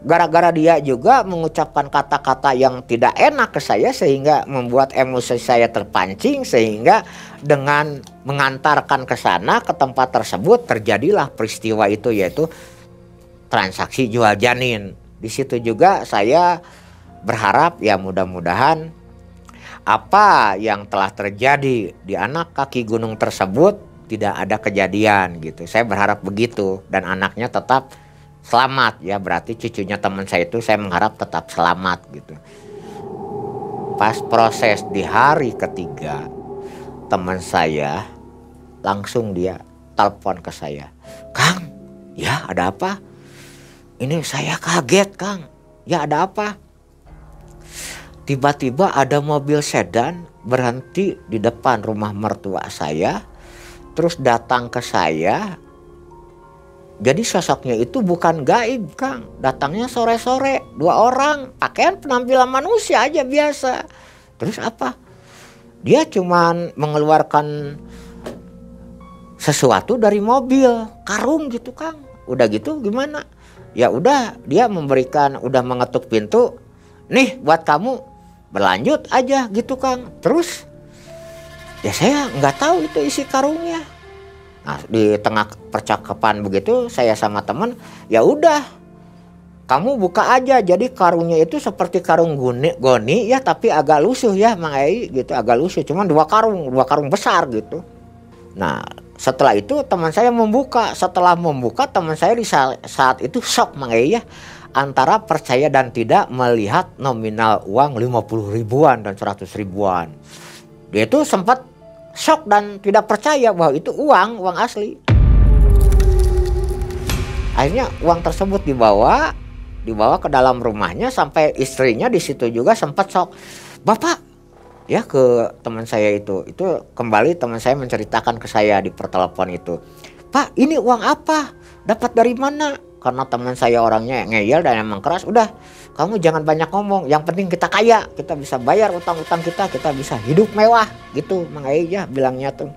Gara-gara dia juga mengucapkan kata-kata yang tidak enak ke saya sehingga membuat emosi saya terpancing, sehingga dengan mengantarkan ke sana, ke tempat tersebut terjadilah peristiwa itu, yaitu transaksi jual janin. Di situ juga saya berharap ya mudah-mudahan apa yang telah terjadi di anak kaki gunung tersebut tidak ada kejadian gitu. Saya berharap begitu dan anaknya tetap selamat ya, berarti cucunya teman saya itu saya mengharap tetap selamat gitu. Pas proses di hari ketiga, teman saya langsung dia telepon ke saya, "Kang, ya ada apa?" "Ini saya kaget, Kang." "Ya ada apa?" "Tiba-tiba ada mobil sedan berhenti di depan rumah mertua saya, terus datang ke saya. Jadi sosoknya itu bukan gaib, Kang. Datangnya sore-sore, 2 orang, pakaian penampilan manusia aja biasa. Terus apa? Dia cuman mengeluarkan sesuatu dari mobil, karung gitu, Kang. Udah gitu gimana? Ya udah, dia memberikan, udah mengetuk pintu, 'Nih buat kamu.' Berlanjut aja gitu, Kang. Terus ya saya nggak tahu itu isi karungnya. Nah di tengah percakapan begitu saya sama teman, "Ya udah kamu buka aja." Jadi karungnya itu seperti karung goni ya, tapi agak lusuh ya Mang Ei gitu, agak lusuh, cuman 2 karung besar gitu. Nah setelah itu teman saya membuka. Setelah membuka, teman saya di saat itu shock Mang Ei ya, antara percaya dan tidak melihat nominal uang 50 ribuan dan 100 ribuan. Dia itu sempat shock dan tidak percaya bahwa itu uang asli. Akhirnya uang tersebut dibawa ke dalam rumahnya, sampai istrinya di situ juga sempat shock. "Bapak," ya ke teman saya itu kembali teman saya menceritakan ke saya di pertelepon itu, "Pak, ini uang apa? Dapat dari mana?" Karena teman saya orangnya ngeyel dan emang keras. "Udah kamu jangan banyak ngomong, yang penting kita kaya, kita bisa bayar utang-utang kita bisa hidup mewah," gitu Mang Ei ya bilangnya tuh.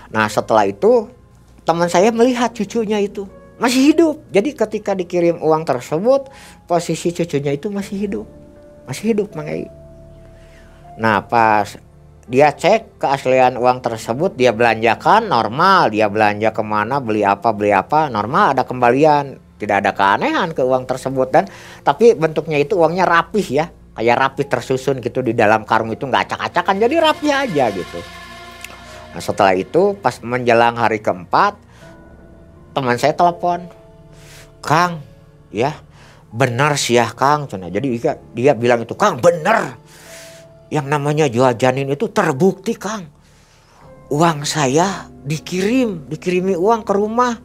Nah setelah itu teman saya melihat cucunya itu masih hidup. Jadi ketika dikirim uang tersebut, posisi cucunya itu masih hidup Mang Ei. Nah pas dia cek keaslian uang tersebut, dia belanjakan normal, dia belanja kemana, beli apa normal, ada kembalian, tidak ada keanehan ke uang tersebut. Dan tapi bentuknya itu uangnya rapih ya, kayak rapih tersusun gitu di dalam karung, itu nggak acak-acakan, jadi rapih aja gitu. Nah setelah itu pas menjelang hari keempat, teman saya telepon, Kang ya benar sih ya Kang. Jadi dia bilang itu, Kang bener, yang namanya jual janin itu terbukti Kang. Uang saya dikirimi uang ke rumah.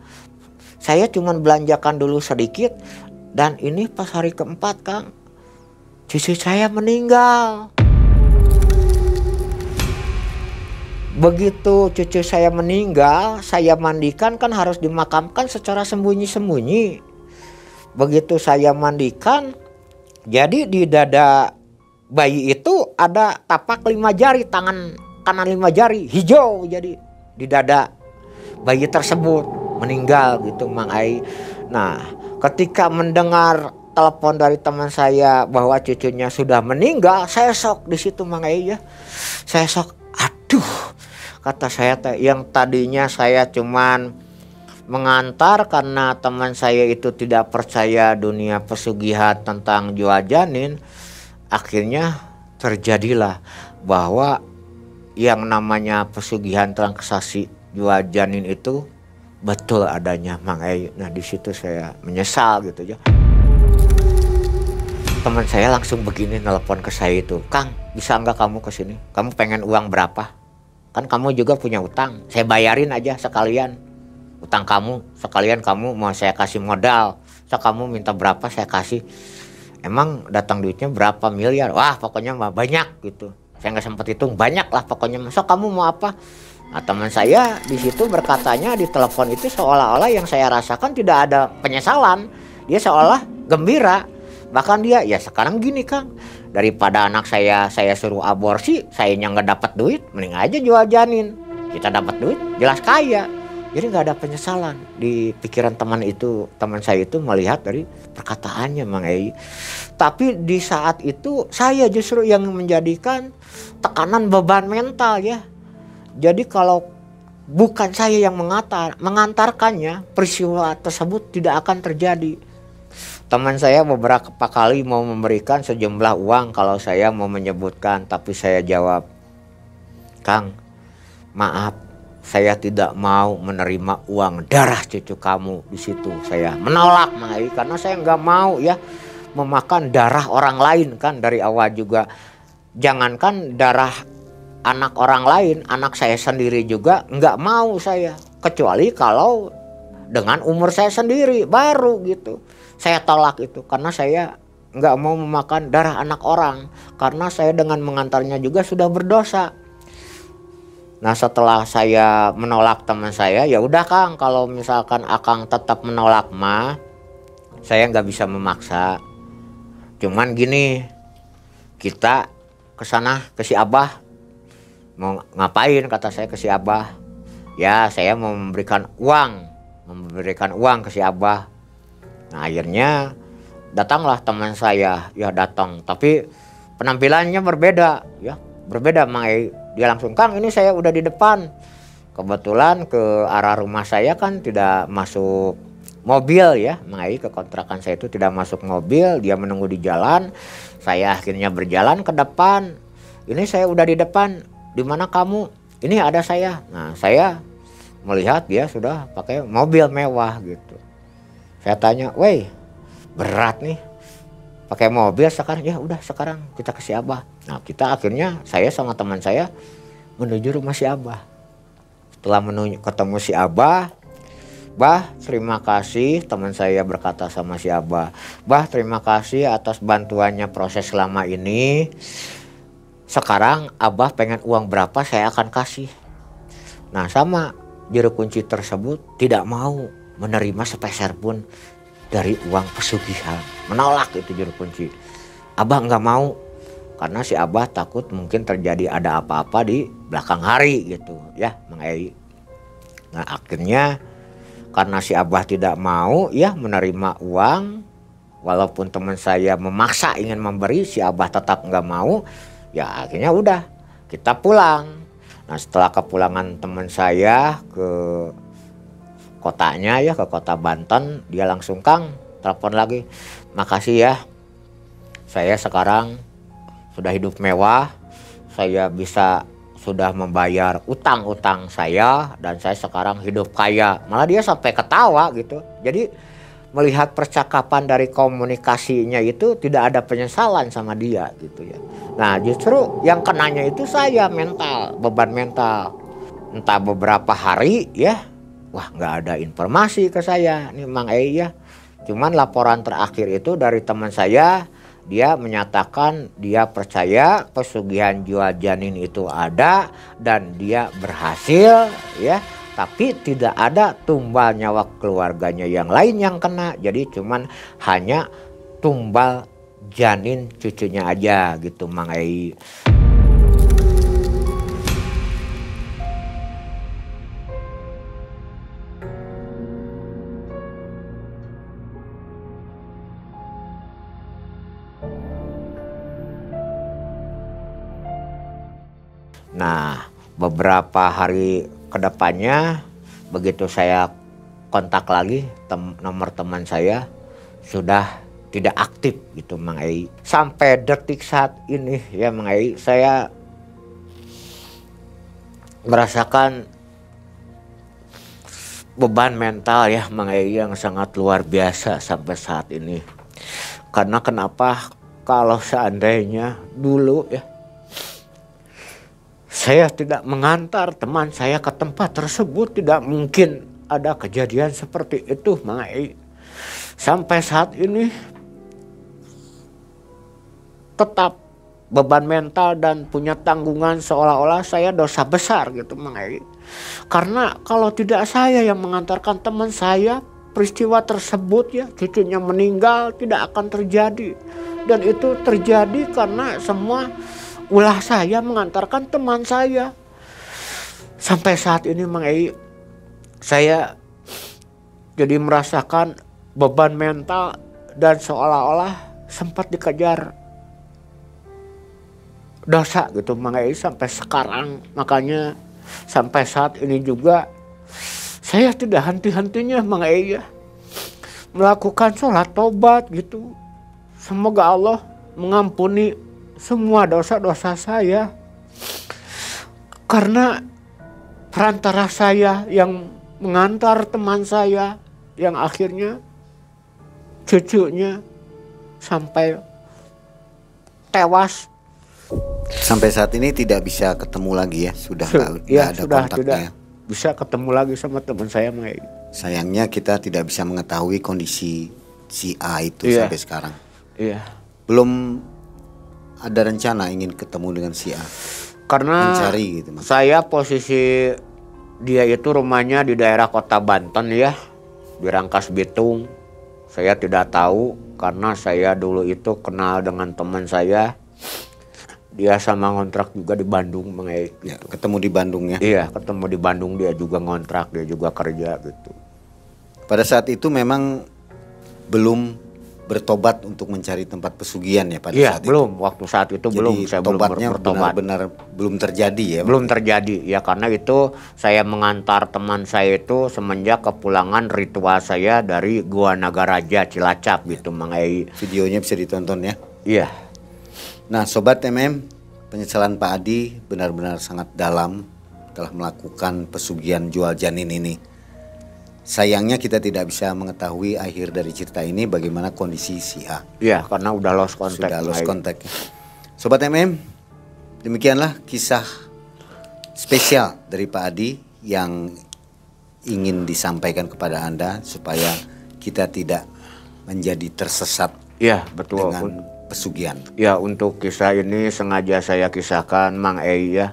Saya cuman belanjakan dulu sedikit, dan ini pas hari keempat Kang, cucu saya meninggal. Begitu cucu saya meninggal, saya mandikan, kan harus dimakamkan secara sembunyi-sembunyi. Begitu saya mandikan, jadi di dada bayi itu ada tapak 5 jari, tangan kanan 5 jari hijau, jadi di dada bayi tersebut meninggal gitu Mang Ai. Nah ketika mendengar telepon dari teman saya bahwa cucunya sudah meninggal, saya shock di situ Mang Ai ya. Saya shock, aduh kata saya, yang tadinya saya cuman mengantar karena teman saya itu tidak percaya dunia pesugihan tentang jual janin. Akhirnya terjadilah bahwa yang namanya pesugihan transaksi jual janin itu betul adanya Mang Ai. Nah di situ saya menyesal gitu ya. Teman saya langsung begini nelpon ke saya itu, Kang bisa nggak kamu kesini? Kamu pengen uang berapa? Kan kamu juga punya utang, saya bayarin aja sekalian utang kamu, sekalian kamu mau saya kasih modal, so kamu minta berapa saya kasih. Emang datang duitnya berapa miliar? Wah pokoknya mah banyak gitu. Saya nggak sempat hitung, banyak lah pokoknya. So kamu mau apa? Nah teman saya di situ berkatanya di telepon itu seolah-olah yang saya rasakan tidak ada penyesalan. Dia seolah gembira. Bahkan dia, ya sekarang gini Kang, daripada anak saya suruh aborsi, sayanya nggak dapat duit, mending aja jual janin. Kita dapat duit, jelas kaya. Jadi nggak ada penyesalan di pikiran teman saya itu melihat dari perkataannya Mang Ai. Tapi di saat itu saya justru yang menjadikan tekanan beban mental ya. Jadi kalau bukan saya yang mengantarkannya, peristiwa tersebut tidak akan terjadi. Teman saya beberapa kali mau memberikan sejumlah uang kalau saya mau menyebutkan, tapi saya jawab, Kang, maaf, saya tidak mau menerima uang darah cucu kamu di situ. Saya menolak Mang Ai, karena saya nggak mau ya memakan darah orang lain kan dari awal juga. Jangankan darah anak orang lain, anak saya sendiri juga nggak mau saya, kecuali kalau dengan umur saya sendiri baru gitu. Saya tolak itu karena saya nggak mau memakan darah anak orang, karena saya dengan mengantarnya juga sudah berdosa. Nah setelah saya menolak teman saya, ya udah Kang, kalau misalkan Akang tetap menolak mah saya nggak bisa memaksa. Cuman gini, kita kesana ke si Abah. Mau ngapain kata saya ke si Abah? Ya saya mau memberikan uang ke si Abah. Nah akhirnya datanglah teman saya, ya datang, tapi penampilannya berbeda ya, berbeda Mang Ai. Dia langsung, Kang ini saya udah di depan. Kebetulan ke arah rumah saya kan tidak masuk mobil ya Mang Ai, ke kontrakan saya itu tidak masuk mobil, dia menunggu di jalan. Saya akhirnya berjalan ke depan. Ini saya udah di depan, di mana kamu? Ini ada saya. Nah saya melihat dia sudah pakai mobil mewah gitu. Saya tanya, weh berat nih pakai mobil sekarang. Ya udah sekarang kita ke si Abah. Nah kita akhirnya saya sama teman saya menuju rumah si Abah. Setelah ketemu si Abah, Bah terima kasih, teman saya berkata sama si Abah, Bah terima kasih atas bantuannya proses selama ini. Sekarang Abah pengen uang berapa saya akan kasih. Nah sama juru kunci tersebut tidak mau menerima sepeser pun dari uang pesugihan, menolak itu juru kunci. Abah nggak mau karena si Abah takut mungkin terjadi ada apa-apa di belakang hari gitu ya Mang Ai. Nah akhirnya karena si Abah tidak mau ya menerima uang, walaupun teman saya memaksa ingin memberi, si Abah tetap nggak mau. Ya akhirnya udah kita pulang. Nah setelah kepulangan teman saya ke kotanya ya, ke kota Banten, dia langsung, Kang telepon lagi, makasih ya, saya sekarang sudah hidup mewah, saya sudah membayar utang-utang saya dan saya sekarang hidup kaya. Malah dia sampai ketawa gitu. Jadi melihat percakapan dari komunikasinya itu tidak ada penyesalan sama dia gitu ya. Nah justru yang kenanya itu saya, mental, beban mental. Entah beberapa hari ya, wah nggak ada informasi ke saya nih Mang Ei ya. Cuman laporan terakhir itu dari teman saya, dia menyatakan dia percaya pesugihan jual janin itu ada dan dia berhasil ya. Tapi tidak ada tumbal nyawa keluarganya yang lain yang kena. Jadi cuman hanya tumbal janin cucunya aja gitu Mang Ei. Nah, beberapa hari kedepannya begitu saya kontak lagi nomor teman saya sudah tidak aktif gitu Mang Ei. Sampai detik saat ini ya Mang Ei, saya merasakan beban mental ya Mang Ei yang sangat luar biasa sampai saat ini. Karena kenapa? Kalau seandainya dulu ya saya tidak mengantar teman saya ke tempat tersebut, tidak mungkin ada kejadian seperti itu Mang Ei. Sampai saat ini tetap beban mental dan punya tanggungan seolah-olah saya dosa besar gitu Mang Ei. Karena kalau tidak saya yang mengantarkan teman saya, peristiwa tersebut ya cucunya meninggal tidak akan terjadi. Dan itu terjadi karena semua ulah saya mengantarkan teman saya. Sampai saat ini Mang Ei, saya jadi merasakan beban mental dan seolah-olah sempat dikejar dosa gitu Mang Ei sampai sekarang. Makanya sampai saat ini juga saya tidak henti-hentinya Mang Ei ya melakukan sholat tobat gitu. Semoga Allah mengampuni semua dosa-dosa saya. Karena perantara saya yang mengantar teman saya yang akhirnya cucunya sampai tewas. Sampai saat ini tidak bisa ketemu lagi ya, sudah nggak ada sudah kontaknya. Tidak bisa ketemu lagi sama teman saya Mang Ei. Sayangnya kita tidak bisa mengetahui kondisi si A itu sampai sekarang. Iya. Belum ada rencana ingin ketemu dengan si A. Karena mencari gitu, saya posisi dia itu rumahnya di daerah kota Banten ya, di Rangkas Bitung. Saya tidak tahu karena saya dulu itu kenal dengan teman saya. Dia sama ngontrak juga di Bandung Mang Ei. Ya, ketemu di Bandung ya? Iya, ketemu di Bandung, dia juga ngontrak, dia juga kerja gitu. Pada saat itu memang belum bertobat untuk mencari tempat pesugihan ya pada saat belum. itu? Waktu saat itu jadi belum. Saya tobatnya belum bertobat. benar-benar belum terjadi ya? Belum terjadi ya, karena itu saya mengantar teman saya itu semenjak kepulangan ritual saya dari Gua Nagaraja Cilacap gitu Mang Ei. Videonya bisa ditonton ya? Iya. Nah Sobat penyesalan Pak Adi benar-benar sangat dalam telah melakukan pesugihan jual janin ini. Sayangnya kita tidak bisa mengetahui akhir dari cerita ini bagaimana kondisi si A. Iya, karena udah lost contact. Sudah lost contact. Sobat demikianlah kisah spesial dari Pak Adi yang ingin disampaikan kepada Anda supaya kita tidak menjadi tersesat. Iya, betul. Dengan pesugihan. Ya, untuk kisah ini sengaja saya kisahkan Mang Ei ya.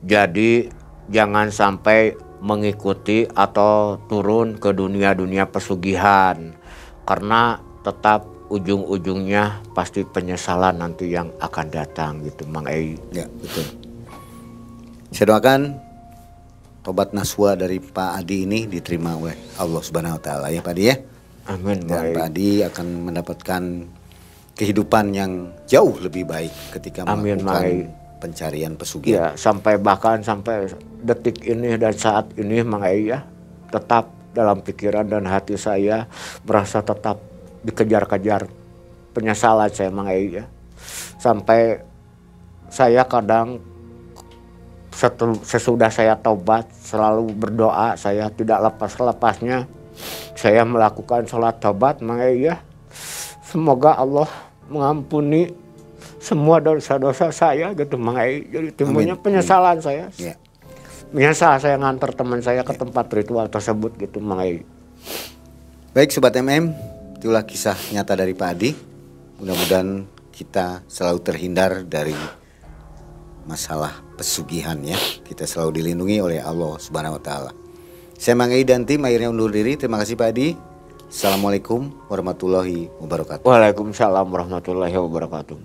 Jadi jangan sampai mengikuti atau turun ke dunia-dunia pesugihan, karena tetap ujung-ujungnya pasti penyesalan nanti yang akan datang gitu Mang Ei. Ya betul. Saya doakan tobat nasuha dari Pak Adi ini diterima oleh Allah Subhanahu Wa Taala ya Pak Adi ya. Amin. Dan Pak Adi akan mendapatkan kehidupan yang jauh lebih baik ketika Amin, melakukan pencarian pesugihan. Ya, sampai detik ini dan saat ini Mang Ei ya, tetap dalam pikiran dan hati saya merasa tetap dikejar-kejar penyesalan saya Mang Ei ya. Sampai saya kadang sesudah saya taubat selalu berdoa, saya tidak lepas-lepasnya saya melakukan sholat taubat Mang Ei ya. Semoga Allah mengampuni semua dosa-dosa saya gitu Mang Ei. Jadi timbulnya penyesalan saya. Ya. Menyesal saya ngantar teman saya ke tempat ritual tersebut gitu Mang Ei. Baik Sobat MM, itulah kisah nyata dari Pak Adi. Mudah-mudahan kita selalu terhindar dari masalah pesugihan ya. Kita selalu dilindungi oleh Allah Subhanahu wa taala. Saya Mang Ei dan tim akhirnya undur diri. Terima kasih Pak Adi. Assalamualaikum warahmatullahi wabarakatuh. Waalaikumsalam warahmatullahi wabarakatuh.